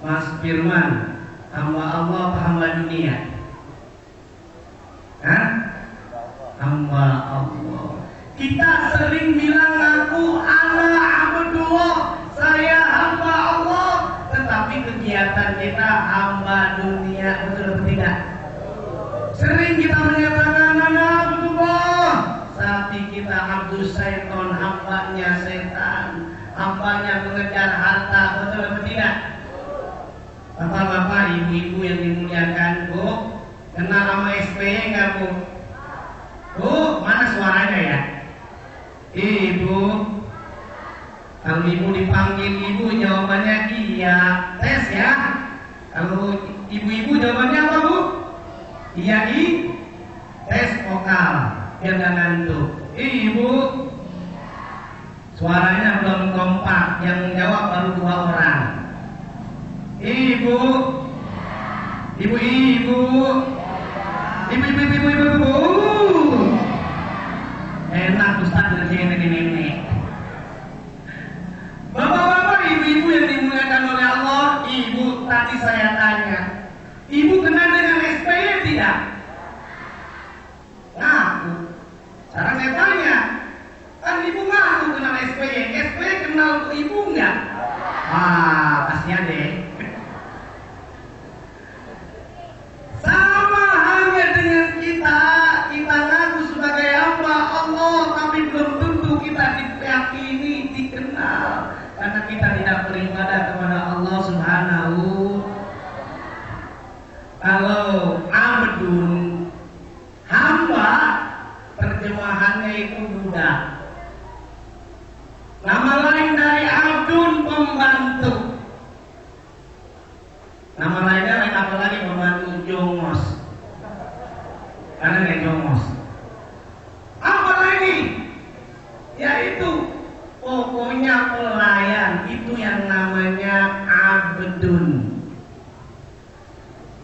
Mas Firman, hamba Allah apa hamba dunia? Hah? Hamba Allah. Kita sering bilang aku ana abdullah, saya hamba Allah, tetapi kegiatan kita hamba dunia, betul atau tidak? Sering kita menyatakan ana abdullah, tapi kita abdus syaitan, hambanya setan, hambanya mengejar harta, betul atau tidak? Bapak-bapak, ibu-ibu yang dimuliakan, Bu, kenal sama SPY enggak, Bu? Bu, mana suaranya ya? Ibu, kalau ibu dipanggil ibu jawabannya iya, tes ya. Kalau ibu-ibu jawabannya apa, Bu? Iya, tes vokal, biar gak ngantuk. Ibu, suaranya belum kompak, yang menjawab baru 2 orang. Ibu, ibu. Enak Ustaz ngerjain nenek. Bapak-bapak, ibu-ibu yang dimuliakan oleh Allah, ibu tadi saya tanya, ibu kenal dengan SPY tidak? Ngaku. Sekarang saya tanya, kan ibu ngaku kenal SPY, SPY kenal ibu enggak? Kasihan deh. Sama halnya dengan kita ngaku sebagai hamba Allah, tapi belum tentu kita diyakini, dikenal, karena kita tidak beribadah kepada Allah Subhanahu. Kalau abdun, hamba, terjemahannya itu budak. Nama lain dari abdun, pembantu. Nama lainnya apa lagi? Pembantu jongos. Karena dia jongos. Apa lagi? Yaitu pokoknya pelayan, itu yang namanya abdun.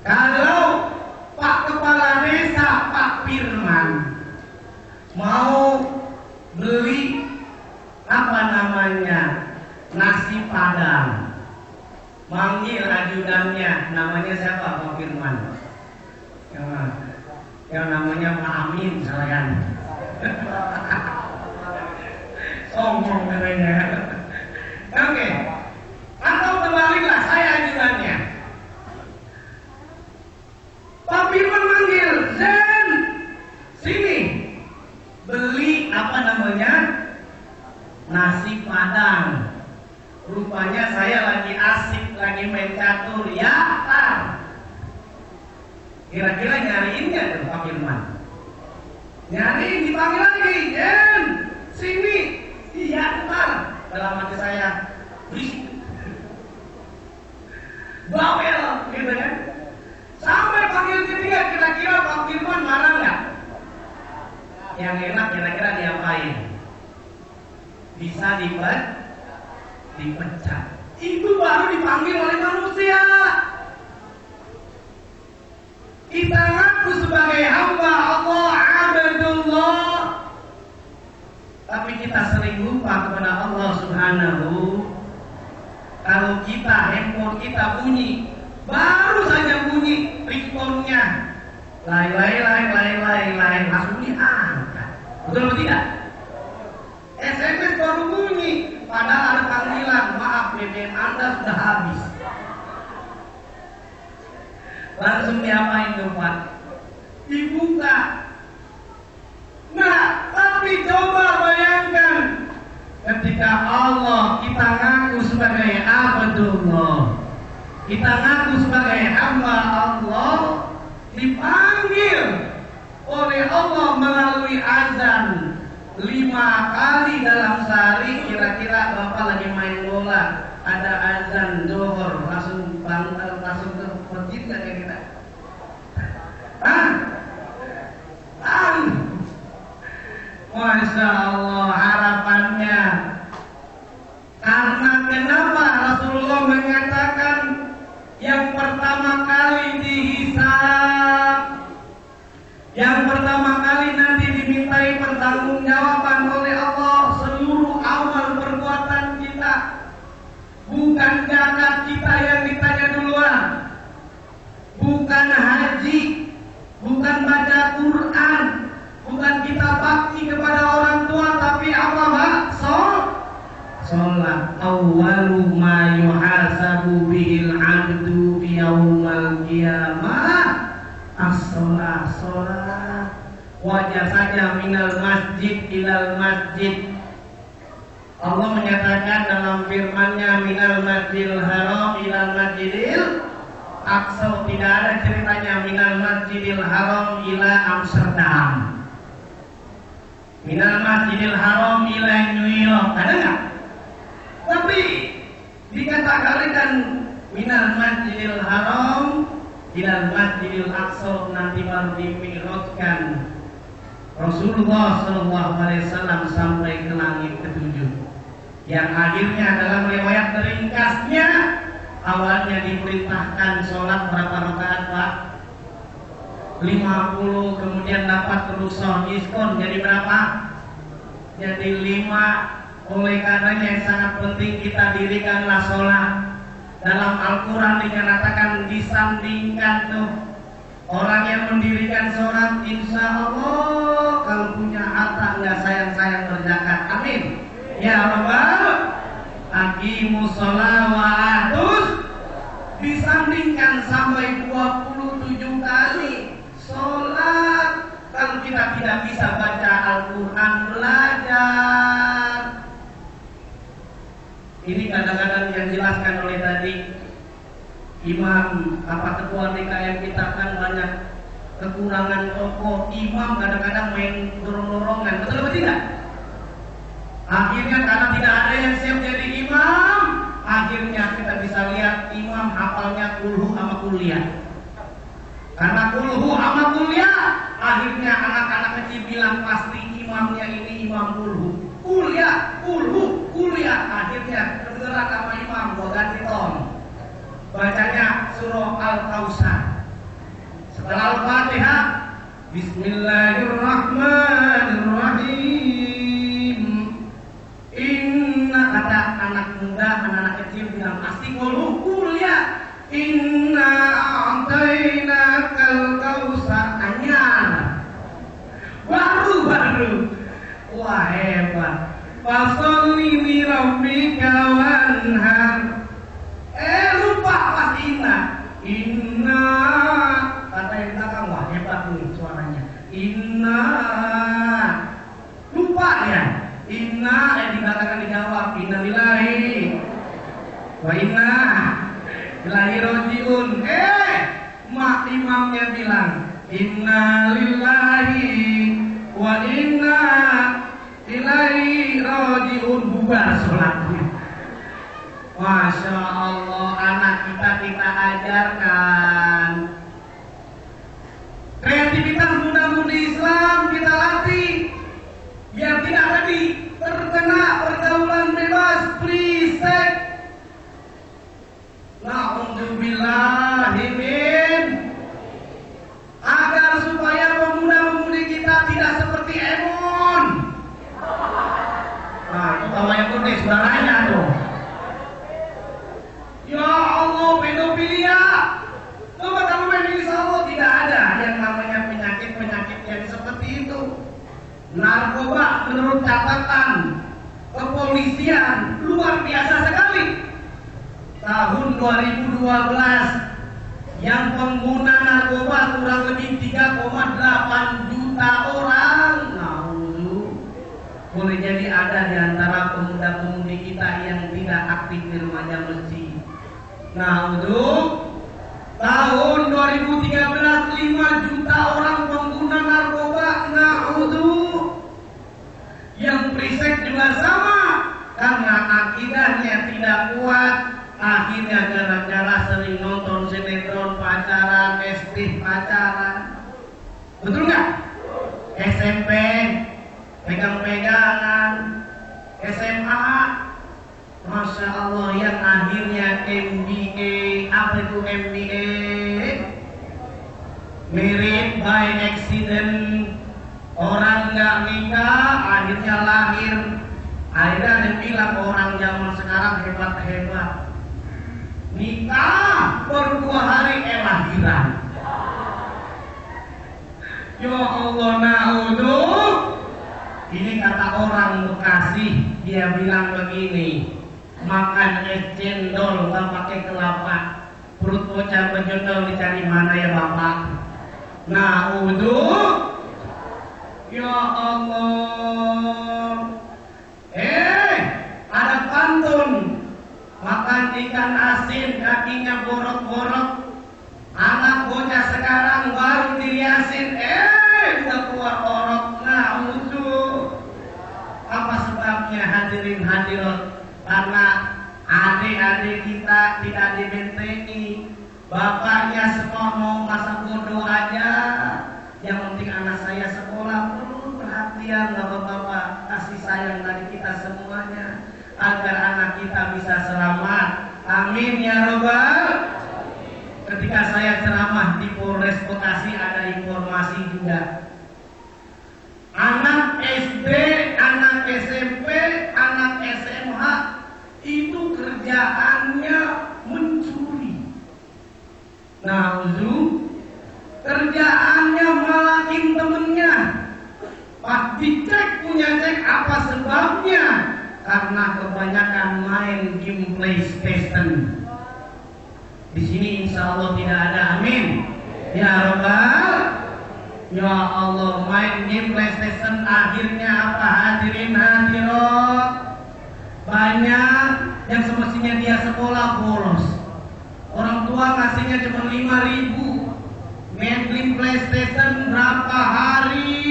Kalau Pak Kepala Desa, Pak Firman, mau beli apa namanya, nasi padang, manggil ajudannya, namanya siapa? Pak Firman. Yang namanya Pak Amin, misalkan. Sombong katanya. Oke. Atau terbaliklah, saya ajudannya. Pak Firman manggil, Zen, sini, beli apa namanya, nasi padang. Rupanya saya lagi asik, lagi main catur, ya Pak. Kira-kira nyariin nggak tuh Pak Firman? Nyariin, dipanggil lagi, Jen, sini, iya Pak. Dalam hati saya, berisik, bawel, gitu kan? Sampai panggil ketiga, kira-kira Pak Firman marah nggak? Yang enak kira-kira diapain? Bisa dipecat. Itu baru dipanggil oleh manusia. Kita ngaku sebagai hamba Allah, abdullah, tapi kita sering lupa kepada Allah Subhanahu. Kalau kita handphone kita bunyi, baru saja bunyi ringtone-nya, lain, langsung diangkat. Betul atau tidak? SMS baru bunyi, padahal ada panggilan, maaf BBM Anda sudah habis. Langsung diapain tuh Pak? Dibuka. Nah, tapi coba bayangkan, ketika Allah kita ngaku sebagai abdullah, kita ngaku sebagai hamba Allah, dipanggil oleh Allah melalui azan 5 kali dalam sehari. Kira-kira Bapak lagi main bola, ada azan zuhur, langsung ke masjid nggak kira-kira? Masya Allah, harapannya. Karena kenapa Rasulullah mengatakan yang pertama kali dihisab, yang pertama kali nanti dimintai pertanggungjawaban oleh Allah seluruh amal perbuatan kita, bukan zakat kita yang ditanya as-sholat. Wajar saja minal masjid ilal masjid. Allah menyatakan dalam firman-Nya minal masjidil haram ilal masjidil aqsa. Tidak ada ceritanya minal masjidil haram ila Amsterdam, minal masjidil haram ila New York. Ada nggak? Tapi dikatakan minal masjidil haram ilal masjidil aqsa, nanti baru dimi'rajkan Rasulullah SAW sampai ke langit ketujuh, yang akhirnya dalam riwayat ringkasnya awalnya diperintahkan sholat berapa rakaat Pak? 50, kemudian dapat rukhsah diskon jadi berapa? Jadi 5. Oleh karenanya yang sangat penting kita dirikanlah sholat. Dalam Al-Quran dinyatakan disandingkan tuh orang yang mendirikan sholat, insya Allah kalau punya harta nggak sayang-sayang berzakat. Amin. Ya Rabbal aqimus sholat wa atus, disandingkan sampai 27 kali sholat. Kalau kita tidak bisa baca Al-Quran, belajar. Ini kadang-kadang yang dijelaskan oleh tadi imam, ketua DKM kita kan banyak kekurangan tokoh. Imam kadang-kadang main dorong-dorongan, betul betul tidak? Akhirnya karena tidak ada yang siap jadi imam, akhirnya kita bisa lihat imam hafalnya kulhu sama kuliah. Karena kulhu sama kuliah, akhirnya anak-anak kecil bilang pasti imamnya ini imam kulhu. Kuliah, kulhu, kuliah. Akhirnya kedengeran sama imam, gua ganti ton. Bacanya surah Al-Kautsar. Setelah Al-Fatihah, Bismillahirrahmanirrahim. Inna, kata anak muda, anak kecil bilang pasti kulhu, kuliah. Inna a'tainakal kautsar. Anyar. Baru. Wah hebat. Fasholli li rabbika wanhar. Lupa pas Inna kata yang belakang, wah hebat nih suaranya. Inna lupa ya. Inna dikatakan dijawab inna lillahi wa inna ilaihi rajiun. Mak imamnya bilang inna lillahi wa inna ilaihi rajiun, bubar sholatnya. Masya Allah, anak kita ajarkan kreativitas muda-mudi Islam, kita latih biar tidak lagi terkena pergaulan bebas, free sex. Na'udzubillahi min, agar supaya pemuda-pemudi kita tidak seperti Emon. Nah, itu kalau yang putih saudaranya tuh. Ya Allah, pedofilia. Coba kamu insya Allah tidak ada yang namanya penyakit-penyakit yang seperti itu. Narkoba menurut catatan kepolisian luar biasa sekali. Tahun 2012 yang pengguna narkoba kurang lebih 3,8 juta orang. Boleh jadi ada di antara pemuda-pemudi kita yang tidak aktif di remaja masjid. Tahun 2013 5 juta orang pengguna narkoba. Yang berisik juga sama, karena akidahnya tidak kuat. Akhirnya gara-gara sering nonton sinetron pacaran, ST pacaran. Betul nggak? SMP pegang-pegangan, SMA, Masya Allah, yang akhirnya MBA. Apa itu MBA? Married by accident. Orang nggak nikah, akhirnya lahir. Akhirnya ada bilang orang zaman sekarang hebat-hebat. Nikah baru 2 hari lahiran. Ya Allah, na'udzubillah. Ini kata orang Bekasi, dia bilang begini, makan es cendol nggak pakai kelapa, perut bocah bejondol dicari mana ya bapak? Na'udzu. Ya Allah. Ada pantun. Makan ikan asin kakinya borok-borok. Anak bocah sekarang baru diriasin, udah keluar orok. Na'udzu. Apa sebabnya hadirin hadirat? Karena adik-adik kita tidak dibentengi. Bapaknya sekolah mau masa bodoh aja. Yang penting anak saya sekolah, perlu perhatian bapak-bapak, kasih sayang dari kita semuanya agar anak kita bisa selamat. Amin ya robbal. Ketika saya ceramah di Polres Bekasi ada informasi juga. Anak SD, anak SMP, anak SMH itu kerjaannya mencuri. Na'udzu. Kerjaannya malakin temennya. Pas dicek punya cek apa sebabnya? Karena kebanyakan main game PlayStation. Di sini insya Allah tidak ada, amin. Ya Rabbal. Ya Allah, main game PlayStation akhirnya apa hadirin hadirat? Banyak yang semestinya dia sekolah bolos. Orang tua ngasihnya cuma 5.000. Main game PlayStation berapa hari?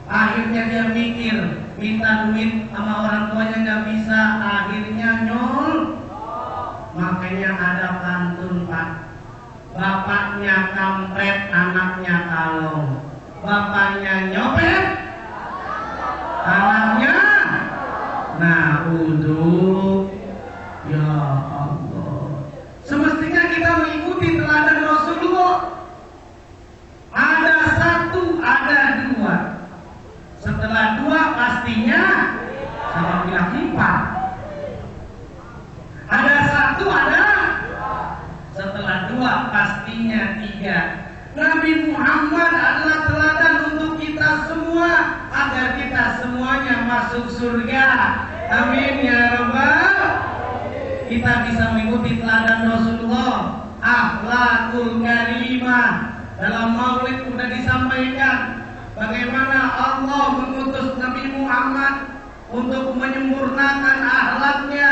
Akhirnya dia mikir, minta duit sama orang tuanya nggak bisa, akhirnya nyol. Makanya ada pantun Pak. Bapaknya kampret, anaknya kalong. Bapaknya nyopet, anaknya na'udzu. Ya Allah. Semestinya kita mengikuti teladan Rasulullah. Ada satu, ada dua. Setelah dua pastinya sama bilang lipat. Ada satu, ada. Setelah dua pastinya tiga. Nabi Muhammad adalah teladan untuk kita semua agar kita semuanya masuk surga. Amin ya Rabbal. Kita bisa mengikuti teladan Rasulullah. Akhlakul karimah. Dalam maulid sudah disampaikan bagaimana Allah mengutus Nabi Muhammad untuk menyempurnakan akhlaknya.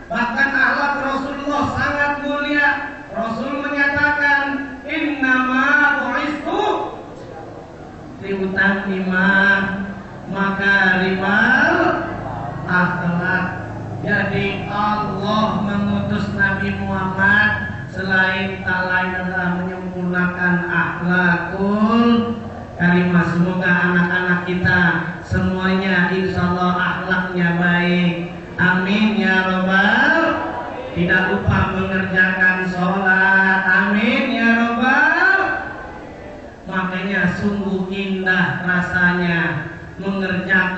Bahkan akhlak Rasulullah sangat mulia. Rasul menyatakan, innama bu'istu liutammima makarimal akhlak. Jadi Allah mengutus Nabi Muhammad selain tak lain adalah menyempurnakan akhlakul karimah. Semoga anak-anak kita semuanya insya Allah akhlaknya baik. Amin ya Rabbal. Tidak lupa mengerjakan sholat. Amin ya Rabbal. Makanya sungguh indah rasanya mengerjakan